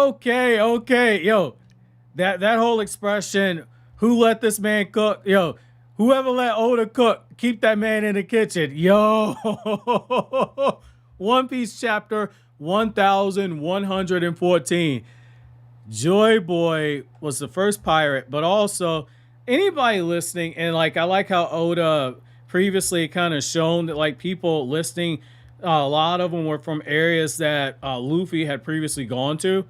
Okay. Yo, that whole expression, who let this man cook? Yo, whoever let Oda cook, keep that man in the kitchen. Yo. One Piece chapter 1114. Joy Boy was the first pirate, but also anybody listening, and like I like how Oda previously kind of shown that like people listening, a lot of them were from areas that Luffy had previously gone to.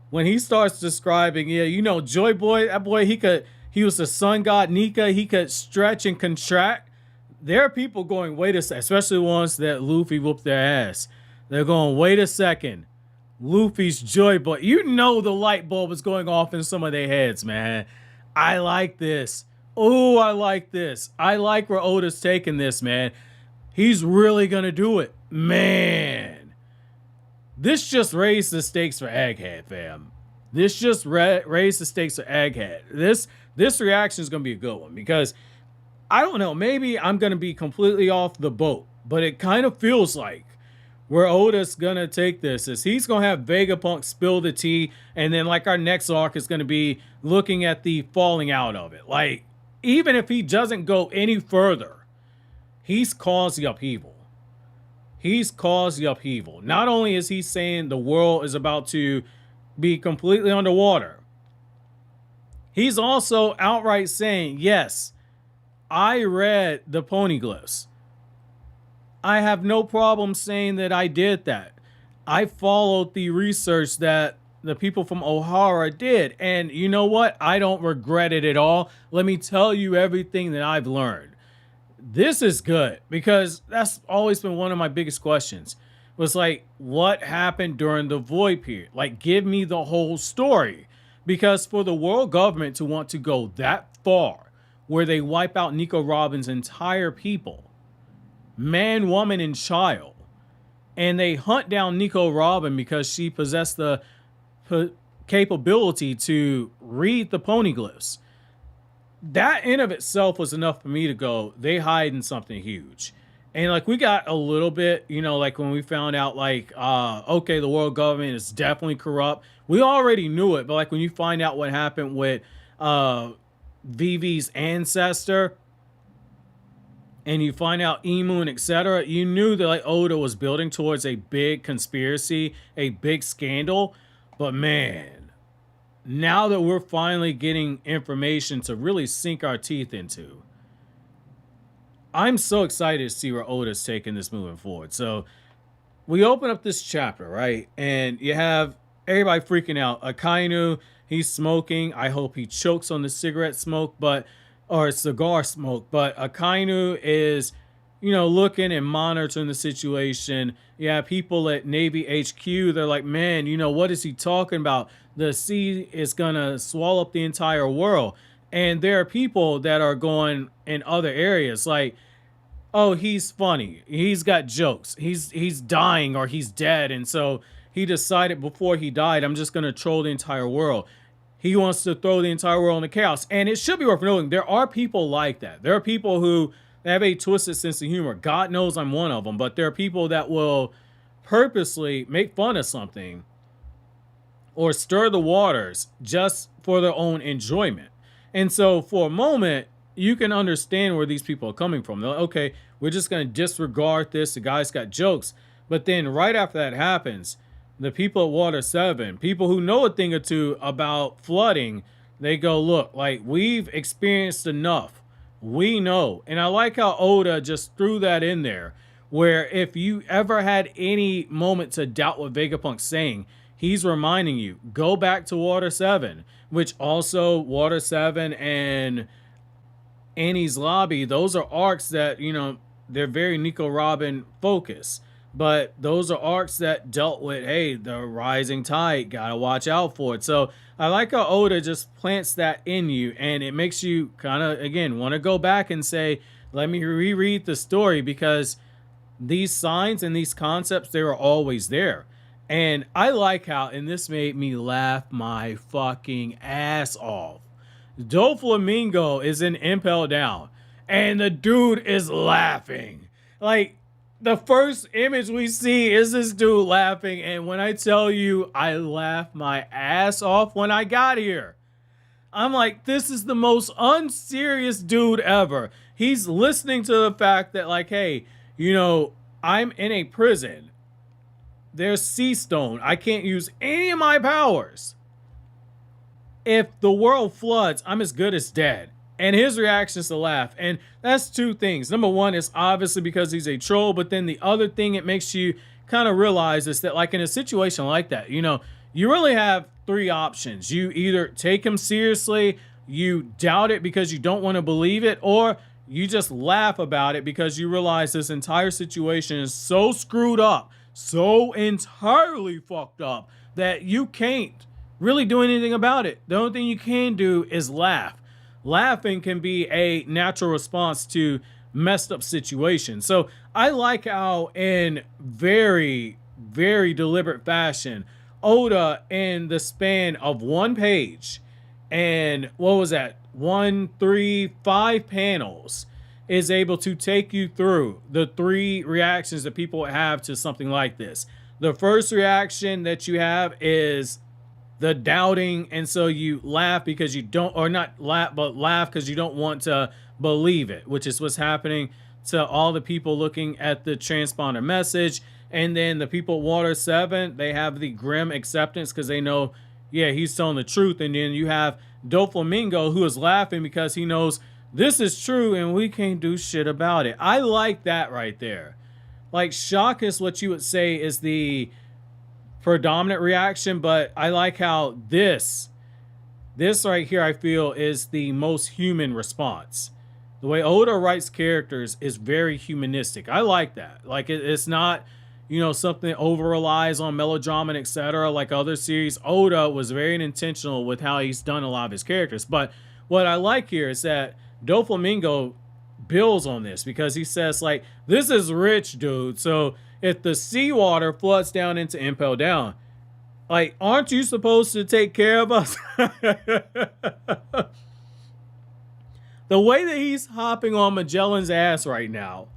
When he starts describing, yeah, Joy Boy, that boy, he was the sun god Nika, he could stretch and contract. There are people going, wait a second, especially ones that Luffy whooped their ass. They're going, wait a second. Luffy's Joy Boy. The light bulb is going off in some of their heads, man. I like this. Oh, I like this. I like where Oda's taking this, man. He's really going to do it. Man. This just raised the stakes for Egghead, fam. This just raised the stakes for Egghead. This reaction is going to be a good one because I don't know. Maybe I'm going to be completely off the boat, but it kind of feels like where Oda's gonna take this is he's gonna have Vegapunk spill the tea, and then like our next arc is gonna be looking at the falling out of it. Like, even if he doesn't go any further, he's caused the upheaval. He's caused the upheaval. Not only is he saying the world is about to be completely underwater, he's also outright saying, yes, I read the poneglyphs. I have no problem saying that I did that. I followed the research that the people from Ohara did. And you know what? I don't regret it at all. Let me tell you everything that I've learned. This is good because that's always been one of my biggest questions. Was like, what happened during the void period? Like, give me the whole story. Because for the world government to want to go that far, where they wipe out Nico Robin's entire people, man, woman, and child, and they hunt down Nico Robin because she possessed the capability to read the poneglyphs. That in of itself was enough for me to go, they hide in something huge. And like we got a little bit, like when we found out like, okay, the world government is definitely corrupt. We already knew it, but like when you find out what happened with Vivi's ancestor, and you find out Emu and etc., you knew that like Oda was building towards a big conspiracy, a big scandal. But man, now that we're finally getting information to really sink our teeth into, I'm so excited to see where Oda's taking this moving forward. So we open up this chapter, right? And you have everybody freaking out. Akainu, he's smoking. I hope he chokes on the cigarette smoke, or cigar smoke, but Akainu is, looking and monitoring the situation. Yeah, people at Navy HQ, they're like, man, what is he talking about? The sea is gonna swallow up the entire world. And there are people that are going in other areas like, oh, he's funny. He's got jokes. He's dying or he's dead. And so he decided before he died, I'm just gonna troll the entire world. He wants to throw the entire world into chaos. And it should be worth noting, there are people like that. There are people who have a twisted sense of humor. God knows I'm one of them. But there are people that will purposely make fun of something or stir the waters just for their own enjoyment. And so for a moment, you can understand where these people are coming from. They're like, okay, we're just going to disregard this. The guy's got jokes. But then right after that happens, the people at Water 7, people who know a thing or two about flooding, they go, look, like, we've experienced enough. We know. And I like how Oda just threw that in there, where if you ever had any moment to doubt what Vegapunk's saying, he's reminding you, go back to Water 7, which also Water 7 and Annie's Lobby, those are arcs that, they're very Nico Robin focused. But those are arcs that dealt with, hey, the rising tide, gotta watch out for it. So I like how Oda just plants that in you, and it makes you kind of, again, want to go back and say, let me reread the story, because these signs and these concepts, they were always there. And I like how, and this made me laugh my fucking ass off, Doflamingo is in Impel Down, and the dude is laughing. Like, The first image we see is this dude laughing, and when I tell you I laughed my ass off when I got here. I'm like, this is the most unserious dude ever. He's listening to the fact that, like, hey, you know, I'm in a prison. There's sea stone. I can't use any of my powers. If the world floods, I'm as good as dead. And his reaction is to laugh. And that's two things. Number one is obviously because he's a troll, but then the other thing it makes you kind of realize is that, like, in a situation like that, you know, you really have three options. You either take him seriously, you doubt it because you don't want to believe it, or you just laugh about it because you realize this entire situation is so screwed up, so entirely fucked up, that you can't really do anything about it. The only thing you can do is laugh. Laughing can be a natural response to messed up situations. So I like how, in very, very deliberate fashion, Oda, in the span of one page, and what was that? 1, 3, 5 panels, is able to take you through the three reactions that people have to something like this. The first reaction that you have is the doubting, and so you laugh because you don't, or not laugh, but laugh because you don't want to believe it, which is what's happening to all the people looking at the transponder message. And then the people at Water 7, they have the grim acceptance because they know, yeah, he's telling the truth. And then you have Doflamingo, who is laughing because he knows this is true and we can't do shit about it. I like that right there. Like, shock is what you would say is the predominant reaction, but I like how this right here, I feel, is the most human response. The way Oda writes characters is very humanistic. I like that. Like, it's not, you know, something that over relies on melodrama and etc. like other series. Oda was very intentional with how he's done a lot of his characters. But what I like here is that Doflamingo builds on this because he says, like, this is rich, dude. So if the seawater floods down into Impel Down, like, aren't you supposed to take care of us? The way that he's hopping on Magellan's ass right now,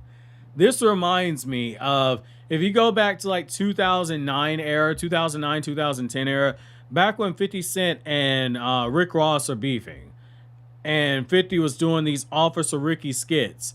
this reminds me of, if you go back to like 2009 era, 2009, 2010 era, back when 50 Cent and Rick Ross are beefing, and 50 was doing these Officer Ricky skits.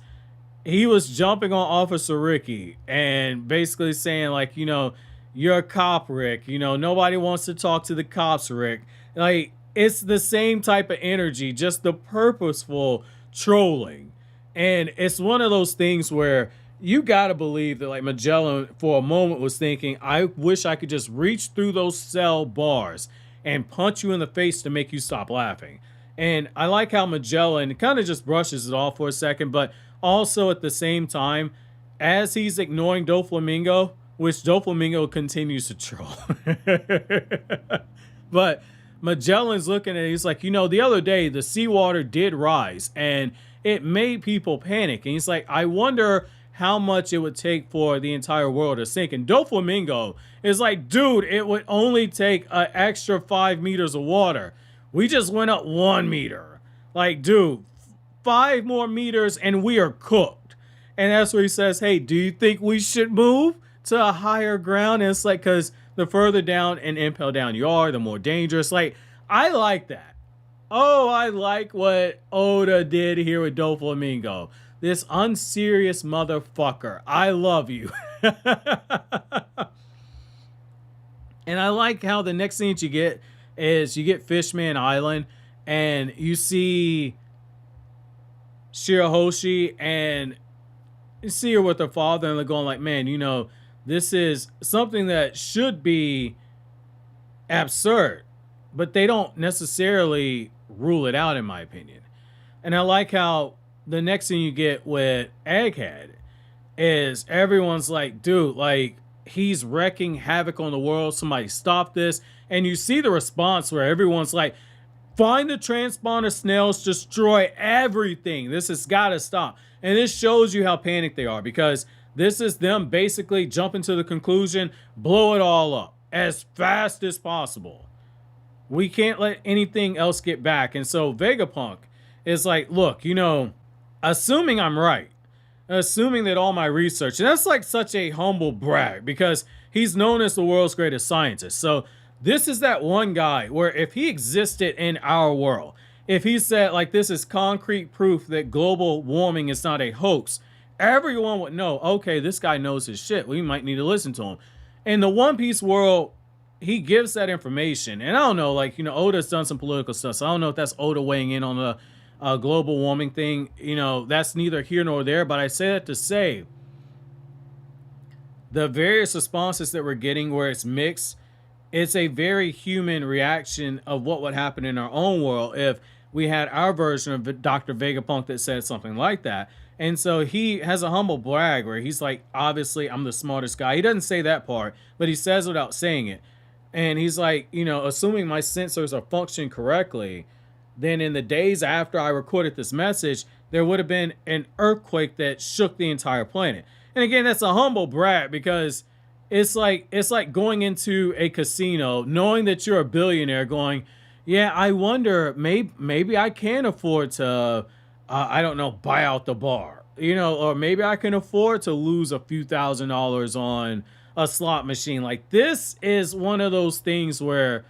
He was jumping on Officer Ricky and basically saying, like, you know, you're a cop, Rick. You know, nobody wants to talk to the cops, Rick. Like, it's the same type of energy, just the purposeful trolling. And it's one of those things where you gotta believe that, like, Magellan for a moment was thinking, I wish I could just reach through those cell bars and punch you in the face to make you stop laughing. And I like how Magellan kind of just brushes it off for a second, but also at the same time, as he's ignoring Doflamingo, which Doflamingo continues to troll. But Magellan's looking at it, he's like, you know, the other day the seawater did rise and it made people panic. And he's like, I wonder how much it would take for the entire world to sink. And Doflamingo is like, dude, it would only take an extra 5 meters of water. We just went up 1 meter. Like, dude, 5 more meters and we are cooked. And that's where he says, hey, do you think we should move to a higher ground? And it's like, because the further down and Impel Down you are, the more dangerous. Like, I like that. Oh, I like what Oda did here with Doflamingo. This unserious motherfucker. I love you. And I like how the next thing that you get is you get Fishman Island and you see Shirahoshi and you see her with her father and they're going like, man, you know, this is something that should be absurd, but they don't necessarily rule it out, in my opinion. And I like how the next thing you get with Egghead is everyone's like, dude, like, he's wrecking havoc on the world. Somebody stop this. And you see the response where everyone's like, find the transponder snails, destroy everything. This has got to stop. And this shows you how panicked they are, because this is them basically jumping to the conclusion, blow it all up as fast as possible. We can't let anything else get back. And so Vegapunk is like, look, you know, assuming I'm right, assuming that all my research, and that's like such a humble brag because he's known as the world's greatest scientist. So this is that one guy where if he existed in our world, if he said like this is concrete proof that global warming is not a hoax, everyone would know, okay, this guy knows his shit. We might need to listen to him. In the One Piece world, he gives that information. And I don't know, like, Oda's done some political stuff. So I don't know if that's Oda weighing in on the global warming thing. That's neither here nor there. But I say that to say the various responses that we're getting where it's mixed, it's a very human reaction of what would happen in our own world if we had our version of Dr. Vegapunk that said something like that. And so he has a humble brag where he's like, obviously, I'm the smartest guy. He doesn't say that part, but he says it without saying it. And he's like, assuming my sensors are functioning correctly, then in the days after I recorded this message, there would have been an earthquake that shook the entire planet. And again, that's a humble brag because it's like going into a casino, knowing that you're a billionaire, going, yeah, I wonder, maybe I can afford to, I don't know, buy out the bar, or maybe I can afford to lose a few $1,000s on a slot machine. Like, this is one of those things where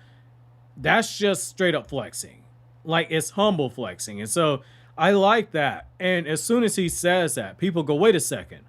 that's just straight up flexing. Like, it's humble flexing. And so I like that. And as soon as he says that, people go, wait a second.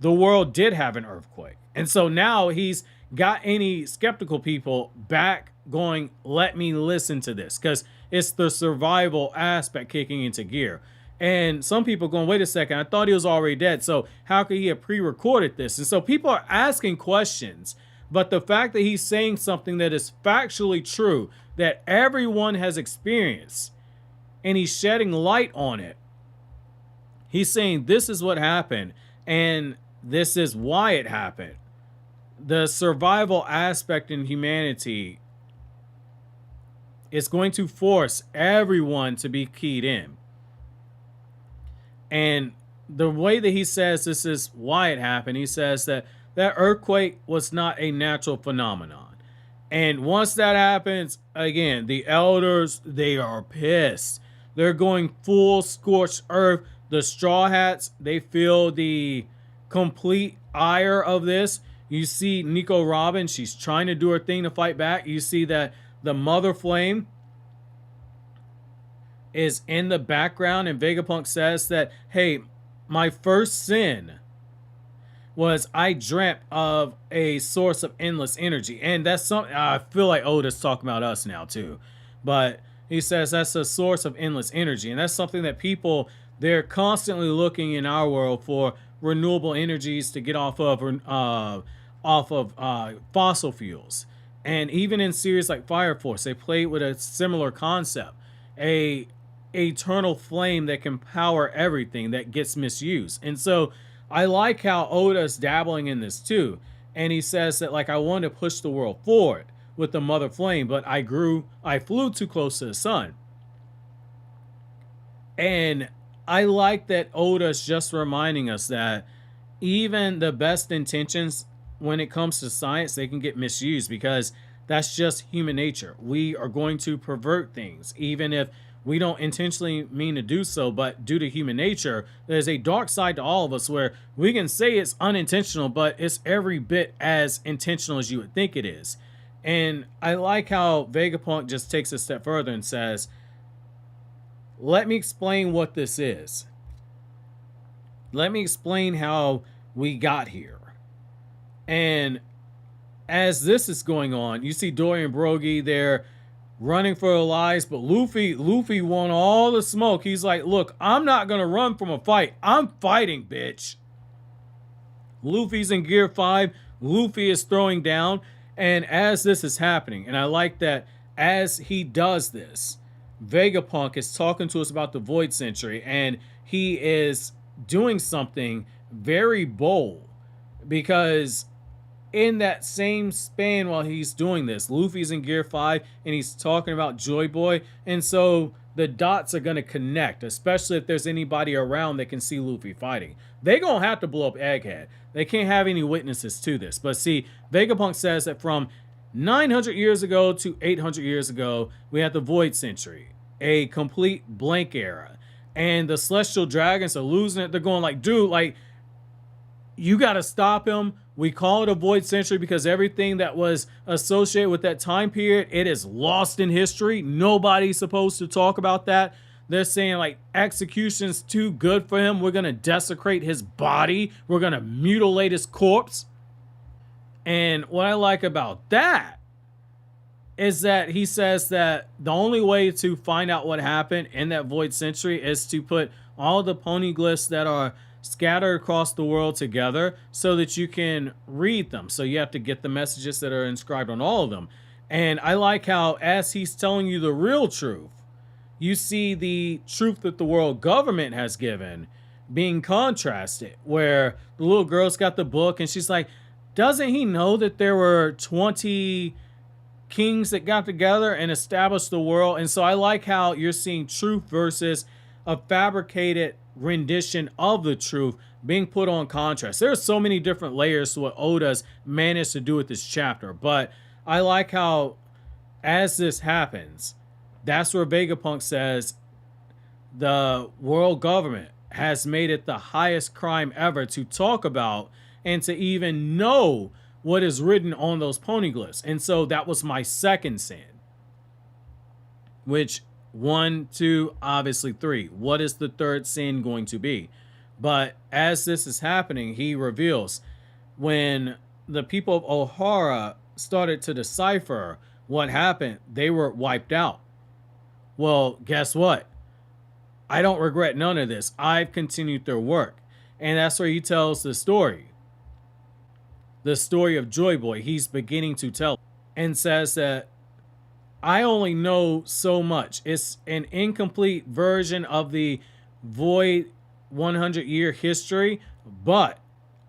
The world did have an earthquake. And so now he's got any skeptical people back going, let me listen to this, because it's the survival aspect kicking into gear. And some people going, wait a second, I thought he was already dead, so how could he have pre-recorded this? And so people are asking questions, but the fact that he's saying something that is factually true, that everyone has experienced, and he's shedding light on it, he's saying this is what happened, and this is why it happened. The survival aspect in humanity is going to force everyone to be keyed in. And the way that he says this is why it happened, he says that that earthquake was not a natural phenomenon. And once that happens, again, the elders, they are pissed. They're going full scorched earth. The Straw Hats, they feel the complete ire of this. You see Nico Robin, she's trying to do her thing to fight back. You see that the Mother Flame is in the background, and Vegapunk says that, hey, my first sin was I dreamt of a source of endless energy. And that's something, I feel like Oda's talking about us now too. But he says that's a source of endless energy. And that's something that people, they're constantly looking in our world for renewable energies to get off of fossil fuels. And even in series like Fire Force, they played with a similar concept, a eternal flame that can power everything that gets misused. And so I like how Oda's dabbling in this too. And he says that, like, I want to push the world forward with the Mother Flame, but I flew too close to the sun. And I like that Oda's just reminding us that even the best intentions, when it comes to science, they can get misused, because that's just human nature. We are going to pervert things, even if we don't intentionally mean to do so, but due to human nature, there's a dark side to all of us where we can say it's unintentional, but it's every bit as intentional as you would think it is. And I like how Vegapunk just takes a step further and says, let me explain what this is. Let me explain how we got here. And as this is going on, you see Dory and Brogy, they're running for their lives, but Luffy won all the smoke. He's like, look, I'm not going to run from a fight. I'm fighting, bitch. Luffy's in Gear 5. Luffy is throwing down. And as this is happening, and I like that as he does this, Vegapunk is talking to us about the Void Century, and he is doing something very bold, because in that same span while he's doing this, Luffy's in Gear 5 and he's talking about Joy Boy, and so the dots are going to connect, especially if there's anybody around that can see Luffy fighting. They're going to have to blow up Egghead. They can't have any witnesses to this. But see, Vegapunk says that from 900 years ago to 800 years ago, we had the Void Century, a complete blank era. and the celestial dragons are losing it. They're going like, dude, like, you got to stop him. We call it a void century because everything that was associated with that time period, it is lost in history. Nobody's supposed to talk about that. They're saying like execution's too good for him. We're going to desecrate his body. We're going to mutilate his corpse. And what I like about that is that he says that the only way to find out what happened in that void century is to put all the poneglyphs that are scattered across the world together so that you can read them. So you have to get the messages that are inscribed on all of them. And I like how, as he's telling you the real truth, you see the truth that the world government has given being contrasted, where the little girl's got the book and she's like, doesn't he know that there were 20 kings that got together and established the world? And so I like how you're seeing truth versus a fabricated rendition of the truth being put on contrast. There's so many different layers to what Oda's managed to do with this chapter, but I like how as this happens, that's where Vegapunk says the world government has made it the highest crime ever to talk about and to even know what is written on those poneglyphs. And so that was my second sin, which 1, 2, obviously 3. What is the third sin going to be? But as this is happening, he reveals when the people of Ohara started to decipher what happened, they were wiped out. Well, guess what? I don't regret none of this. I've continued their work. And that's where he tells the story. The story of Joy Boy. He's beginning to tell and says that I only know so much. It's an incomplete version of the void 100-year history, but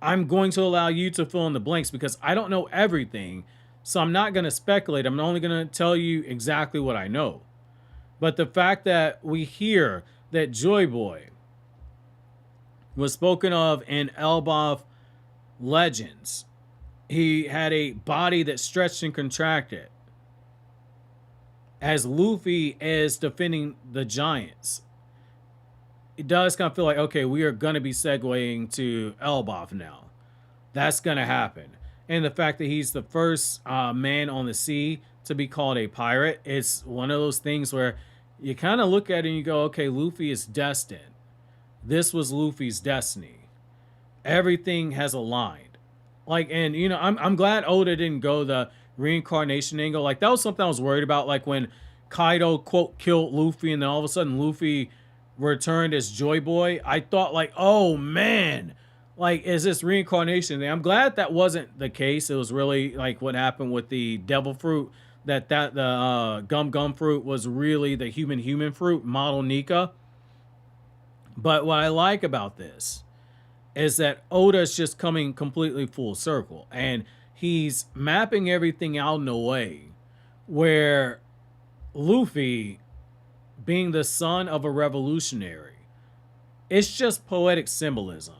I'm going to allow you to fill in the blanks because I don't know everything. So I'm not going to speculate. I'm only going to tell you exactly what I know. But the fact that we hear that Joy Boy was spoken of in Elbaf legends. He had a body that stretched and contracted. As Luffy is defending the giants, it does kind of feel like, okay, we are going to be segueing to Elbaf now. That's going to happen. And the fact that he's the first man on the sea to be called a pirate, it's one of those things where you kind of look at it and you go, okay, Luffy is destined. This was Luffy's destiny. Everything has aligned. Like, and you know, I'm glad Oda didn't go the reincarnation angle. Like, that was something I was worried about. Like when Kaido, quote, killed Luffy and then all of a sudden Luffy returned as Joy Boy. I thought like, oh man, like, is this reincarnation thing? I'm glad that wasn't the case. It was really like what happened with the devil fruit, that the gum fruit was really the human fruit, model Nika. But what I like about this is that Oda's just coming completely full circle, and he's mapping everything out in a way where Luffy, being the son of a revolutionary, it's just poetic symbolism.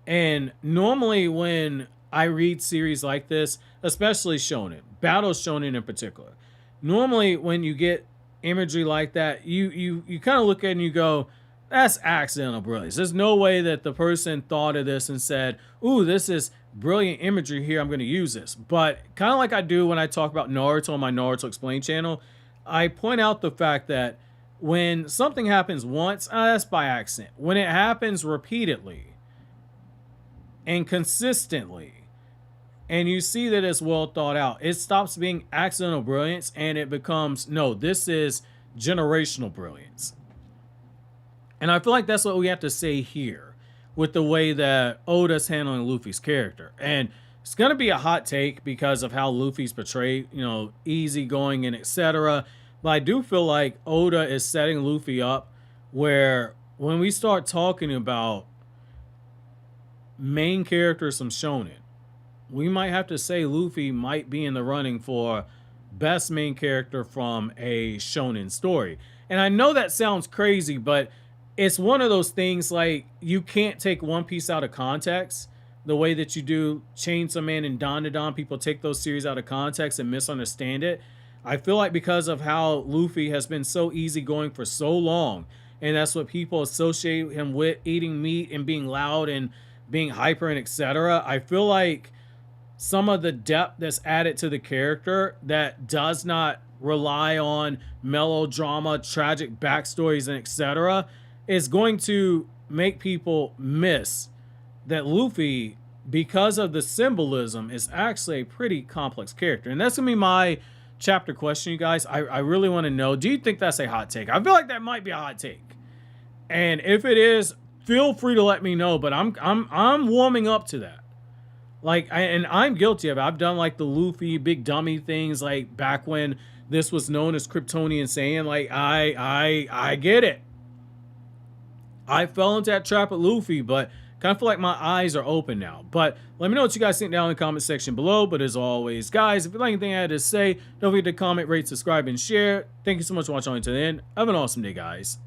And normally when I read series like this, especially shonen, battle shonen in particular, normally when you get imagery like that, you kind of look at it and you go, that's accidental brilliance. There's no way that the person thought of this and said, ooh, this is brilliant imagery here, I'm going to use this. But kind of like I do when I talk about Naruto on my Naruto Explained channel, I point out the fact that when something happens once, that's by accident. When it happens repeatedly and consistently, and you see that it's well thought out, it stops being accidental brilliance and it becomes, no, this is generational brilliance. And I feel like that's what we have to say here with the way that Oda's handling Luffy's character. And it's going to be a hot take because of how Luffy's portrayed, you know, easygoing and etc. But I do feel like Oda is setting Luffy up where when we start talking about main characters from shonen, we might have to say Luffy might be in the running for best main character from a shonen story. And I know that sounds crazy, but it's one of those things like you can't take One Piece out of context the way that you do Chainsaw Man and Don to Don. People take those series out of context and misunderstand it. I feel like because of how Luffy has been so easygoing for so long, and that's what people associate him with, eating meat and being loud and being hyper and etc. I feel like some of the depth that's added to the character that does not rely on melodrama, tragic backstories, and etc., is going to make people miss that Luffy, because of the symbolism, is actually a pretty complex character. And that's gonna be my chapter question, you guys. I really want to know, do you think that's a hot take? I feel like that might be a hot take, and if it is, feel free to let me know. But I'm warming up to that. Like, and I'm guilty of it. I've done like the Luffy big dummy things, like back when this was known as Kryptonian Saiyan. Like, I get it. I fell into that trap at Luffy, but kind of feel like my eyes are open now. But let me know what you guys think down in the comment section below. But as always, guys, if you like anything I had to say, don't forget to comment, rate, subscribe, and share. Thank you so much for watching until the end. Have an awesome day, guys.